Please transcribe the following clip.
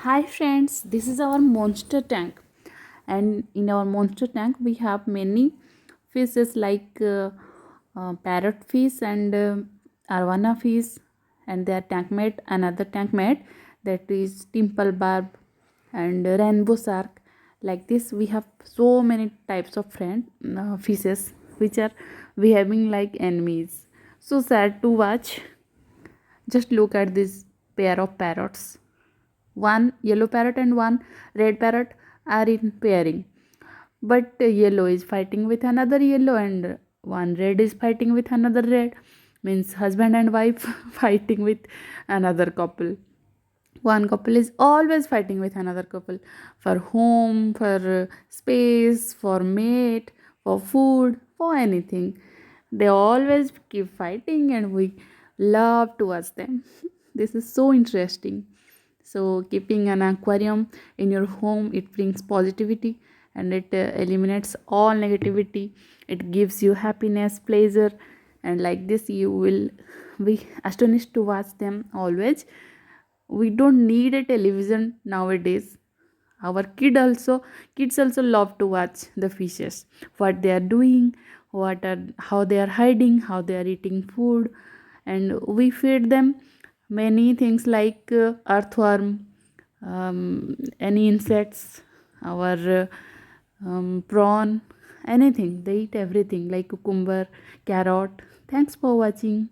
Hi friends, this is our monster tank, and in our monster tank we have many fishes like parrot fish and arwana fish, and their tank mate, another tank mate, that is temple barb and rainbow shark. Like this, we have so many types of fishes which are behaving like enemies. So sad to watch. Just look at this pair of parrots. One yellow parrot and one red parrot are in pairing, but yellow is fighting with another yellow and one red is fighting with another red, means husband and wife fighting with another couple. One couple is always fighting with another couple for home, for space, for mate, for food, for anything. They always keep fighting and we love to watch them. This is so interesting. So keeping an aquarium in your home, it brings positivity and it eliminates all negativity. It gives you happiness, pleasure, and like this you will be astonished to watch them always. We don't need a television nowadays. Our kids also love to watch the fishes, what they are doing, how they are hiding, how they are eating food, and we feed them many things like earthworm, any insects, our prawn, anything. They eat everything like cucumber, carrot. Thanks for watching.